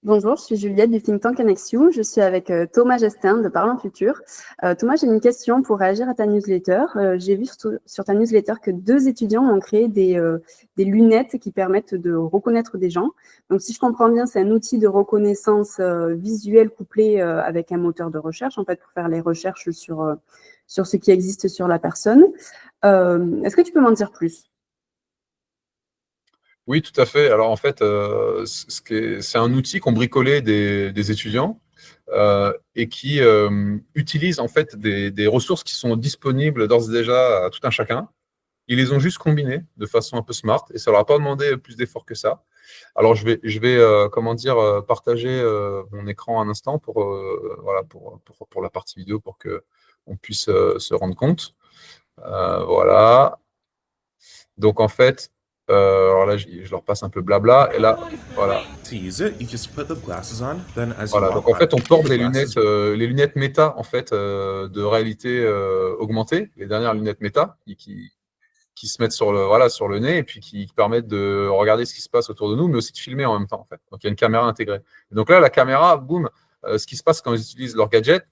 Bonjour, je suis Juliette du think tank Annexiou. Je suis avec Thomas Gestin de Parlant Futur. Thomas, j'ai une question pour réagir à ta newsletter. J'ai vu sur ta newsletter que 2 étudiants ont créé des lunettes qui permettent de reconnaître des gens. Donc, si je comprends bien, c'est un outil de reconnaissance visuelle couplé avec un moteur de recherche, en fait, pour faire les recherches sur ce qui existe sur la personne. Est-ce que tu peux m'en dire plus ? Oui, tout à fait. Alors en fait, c'est un outil qu'ont bricolé des étudiants et qui utilise en fait des ressources qui sont disponibles d'ores et déjà à tout un chacun. Ils les ont juste combinées de façon un peu smart et ça leur a pas demandé plus d'efforts que ça. Alors je vais partager mon écran un instant pour voilà pour la partie vidéo pour que on puisse se rendre compte. Voilà. Donc en fait, alors là, je leur passe un peu blabla, et là, voilà. Voilà, donc en fait, on porte les lunettes méta, en fait, de réalité augmentée, les dernières lunettes méta, qui se mettent sur le nez, et puis qui permettent de regarder ce qui se passe autour de nous, mais aussi de filmer en même temps, en fait. Donc il y a une caméra intégrée. Et donc là, la caméra, boum, ce qui se passe quand ils utilisent leur gadget,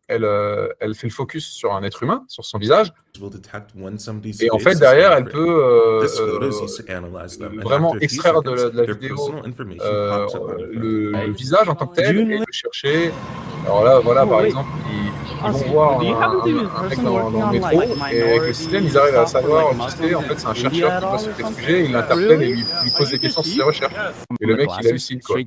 elle fait le focus sur un être humain, sur son visage. Et en fait, derrière, elle peut vraiment extraire de la vidéo le visage en tant que tel et le chercher. Alors là, voilà, par exemple, ils vont voir un mec dans le métro et avec le système, ils arrivent à savoir qui c'est. En fait, c'est un chercheur qui passe sur tel sujet, il l'interpelle et lui pose des questions sur ses recherches. Et le mec, il hallucine, quoi.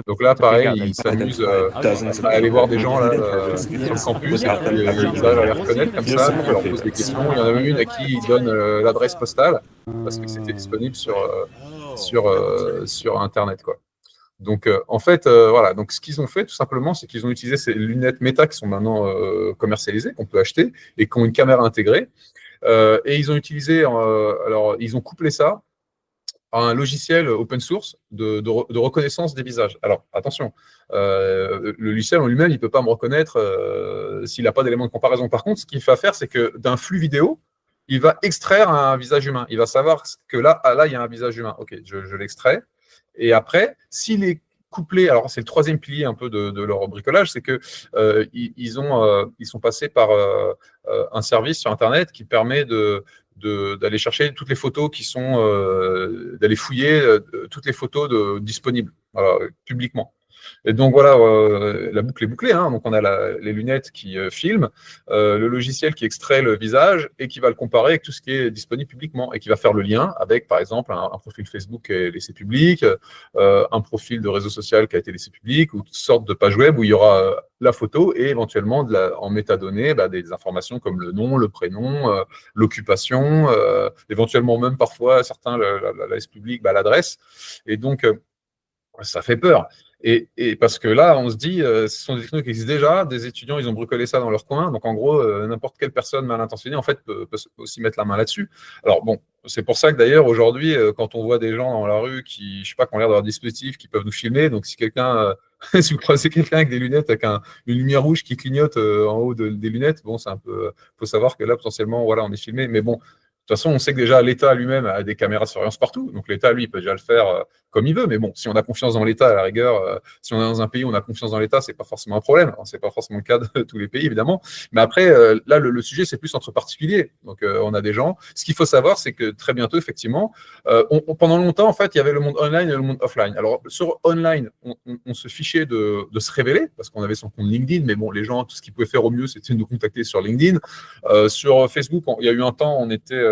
Donc là, pareil, il s'amuse à aller voir des gens là, sur le campus, et puis ils arrivent à les reconnaître comme ça, donc on leur pose des questions. Il y en a même une à qui ils donnent l'adresse postale, parce que c'était disponible sur Internet, quoi. Donc, en fait, voilà. Donc, ce qu'ils ont fait, tout simplement, c'est qu'ils ont utilisé ces lunettes méta qui sont maintenant commercialisées, qu'on peut acheter, et qui ont une caméra intégrée. Et ils ont utilisé, alors, ils ont couplé ça à un logiciel open source de reconnaissance des visages. Alors, attention, le logiciel en lui-même, il ne peut pas me reconnaître s'il n'a pas d'éléments de comparaison. Par contre, ce qu'il va faire, c'est que d'un flux vidéo, il va extraire un visage humain. Il va savoir que là, il y a un visage humain. OK, je l'extrais. Et après, s'il est couplé, alors c'est le 3e pilier un peu de leur bricolage, c'est que ils sont passés par un service sur Internet qui permet d'aller chercher toutes les photos qui sont, d'aller fouiller toutes les photos disponibles, voilà, publiquement. Et donc voilà, la boucle est bouclée, hein. Donc on a les lunettes qui filment, le logiciel qui extrait le visage et qui va le comparer avec tout ce qui est disponible publiquement et qui va faire le lien avec, par exemple, un profil Facebook qui est laissé public, un profil de réseau social qui a été laissé public, ou toutes sortes de pages web où il y aura la photo et éventuellement en métadonnées des informations comme le nom, le prénom, l'occupation, éventuellement même parfois certains la laissent publique, l'adresse. Et donc ça fait peur. Et parce que là, on se dit, ce sont des technologies qui existent déjà, des étudiants, ils ont bricolé ça dans leur coin, donc en gros, n'importe quelle personne mal intentionnée, en fait, peut aussi mettre la main là-dessus. Alors bon, c'est pour ça que d'ailleurs, aujourd'hui, quand on voit des gens dans la rue qui, je sais pas, qui ont l'air d'avoir des dispositifs qui peuvent nous filmer, donc si quelqu'un, si vous croisez quelqu'un avec des lunettes, avec une lumière rouge qui clignote en haut des lunettes, bon, c'est un peu, faut savoir que là, potentiellement, voilà, on est filmé, mais bon. De toute façon, on sait que déjà l'État lui-même a des caméras de surveillance partout. Donc l'État, lui, il peut déjà le faire comme il veut. Mais bon, si on a confiance dans l'État, à la rigueur, si on est dans un pays où on a confiance dans l'État, c'est pas forcément un problème. Alors, c'est pas forcément le cas de tous les pays, évidemment. Mais après, là, le sujet, c'est plus entre particuliers. Donc on a des gens. Ce qu'il faut savoir, c'est que très bientôt, effectivement, pendant longtemps, en fait, il y avait le monde online et le monde offline. Alors sur online, on se fichait de se révéler parce qu'on avait son compte LinkedIn. Mais bon, les gens, tout ce qu'ils pouvaient faire au mieux, c'était de nous contacter sur LinkedIn. Sur Facebook, il y a eu un temps, on était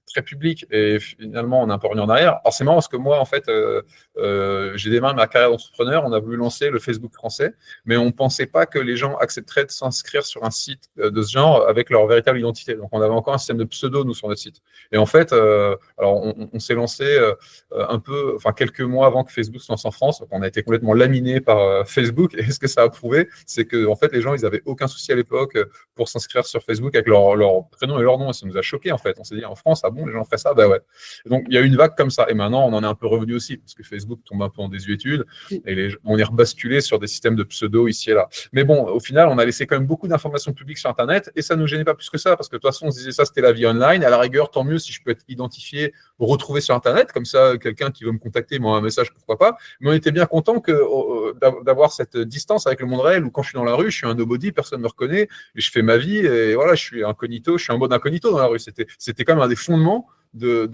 très public et finalement on a un peu revenu en arrière. Alors c'est marrant parce que moi en fait j'ai démarré ma carrière d'entrepreneur, on a voulu lancer le Facebook français, mais on pensait pas que les gens accepteraient de s'inscrire sur un site de ce genre avec leur véritable identité. Donc on avait encore un système de pseudo nous sur notre site. Et en fait, alors on s'est lancé quelques mois avant que Facebook se lance en France. Donc on a été complètement laminé par Facebook. Et ce que ça a prouvé, c'est que en fait les gens ils avaient aucun souci à l'époque pour s'inscrire sur Facebook avec leur prénom et leur nom. Et ça nous a choqué en fait. On s'est dit en France, ah bon, bon, les gens feraient ça, bah ouais. Et donc, il y a eu une vague comme ça. Et maintenant, on en est un peu revenu aussi, parce que Facebook tombe un peu en désuétude, et on est rebasculé sur des systèmes de pseudo ici et là. Mais bon, au final, on a laissé quand même beaucoup d'informations publiques sur Internet, et ça ne nous gênait pas plus que ça, parce que de toute façon, on se disait ça, c'était la vie online. À la rigueur, tant mieux si je peux être identifié, retrouvé sur Internet, comme ça, quelqu'un qui veut me contacter m'envoie un message, pourquoi pas. Mais on était bien content d'avoir cette distance avec le monde réel, où quand je suis dans la rue, je suis un nobody, personne ne me reconnaît, et je fais ma vie, et voilà, je suis incognito, je suis en mode incognito dans la rue. C'était quand même un des fondements de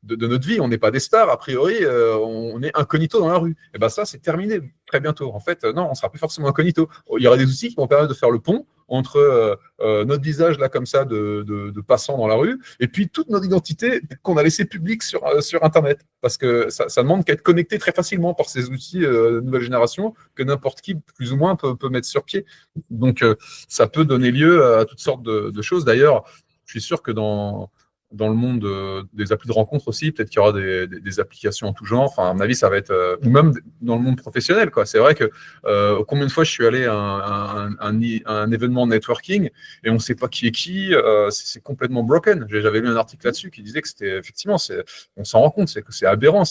notre vie. On n'est pas des stars, a priori, on est incognito dans la rue. Et bien ça, c'est terminé très bientôt. En fait, non, on ne sera plus forcément incognito. Il y aura des outils qui vont permettre de faire le pont entre notre visage, là, comme ça, de passant dans la rue, et puis toute notre identité qu'on a laissée publique sur Internet. Parce que ça demande qu'à être connecté très facilement par ces outils nouvelle génération que n'importe qui, plus ou moins, peut mettre sur pied. Donc, ça peut donner lieu à toutes sortes de choses. D'ailleurs, je suis sûr que dans le monde des applis de rencontre aussi, peut-être qu'il y aura des applications en tout genre. Enfin, à mon avis, ça va être... ou même dans le monde professionnel, quoi. C'est vrai que combien de fois je suis allé à un événement networking et on ne sait pas qui est qui, c'est complètement broken. J'avais lu un article là-dessus qui disait que c'était effectivement, on s'en rend compte, c'est aberrant.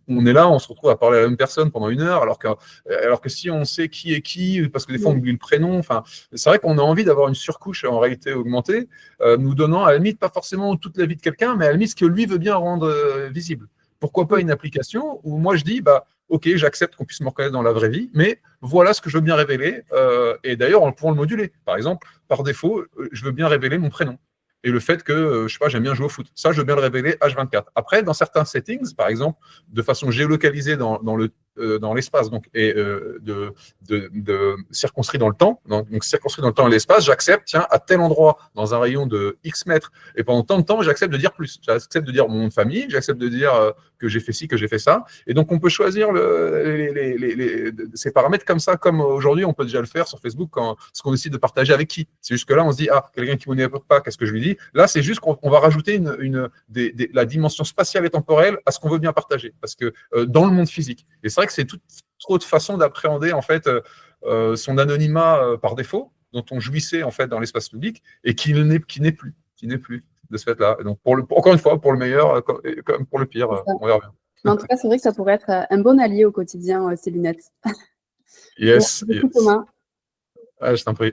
On est là, on se retrouve à parler à la même personne pendant 1 heure, alors que si on sait qui est qui, parce que des fois on oublie le prénom, enfin, c'est vrai qu'on a envie d'avoir une surcouche en réalité augmentée, nous donnant à la limite pas forcément toute la vie de quelqu'un, mais à la limite ce que lui veut bien rendre visible. Pourquoi pas une application où moi je dis, bah, ok, j'accepte qu'on puisse me reconnaître dans la vraie vie, mais voilà ce que je veux bien révéler, et d'ailleurs en pouvant le moduler. Par exemple, par défaut, je veux bien révéler mon prénom. Et le fait que, je sais pas, j'aime bien jouer au foot. Ça, je veux bien le révéler H24. Après, dans certains settings, par exemple, de façon géolocalisée dans l'espace, donc, et de circonscrit dans le temps, donc circonscrit dans le temps et l'espace, j'accepte, tiens, à tel endroit, dans un rayon de X mètres, et pendant tant de temps, j'accepte de dire plus. J'accepte de dire mon nom de famille, j'accepte de dire que j'ai fait ci, que j'ai fait ça. Et donc, on peut choisir ces paramètres comme ça, comme aujourd'hui, on peut déjà le faire sur Facebook quand ce qu'on décide de partager avec qui. C'est juste que là, on se dit, ah, quelqu'un qui ne me connaît pas, qu'est-ce que je lui dis? Là, c'est juste qu'on va rajouter la dimension spatiale et temporelle à ce qu'on veut bien partager, parce que dans le monde physique. Et c'est vrai que c'est trop de façons d'appréhender en fait son anonymat par défaut, dont on jouissait en fait dans l'espace public, et qui n'est plus de ce fait-là. Donc encore une fois, pour le meilleur comme pour le pire, on verra bien. Mais en tout cas, c'est vrai que ça pourrait être un bon allié au quotidien, ces lunettes. Yes. Merci beaucoup, Thomas. Ah, je t'en prie.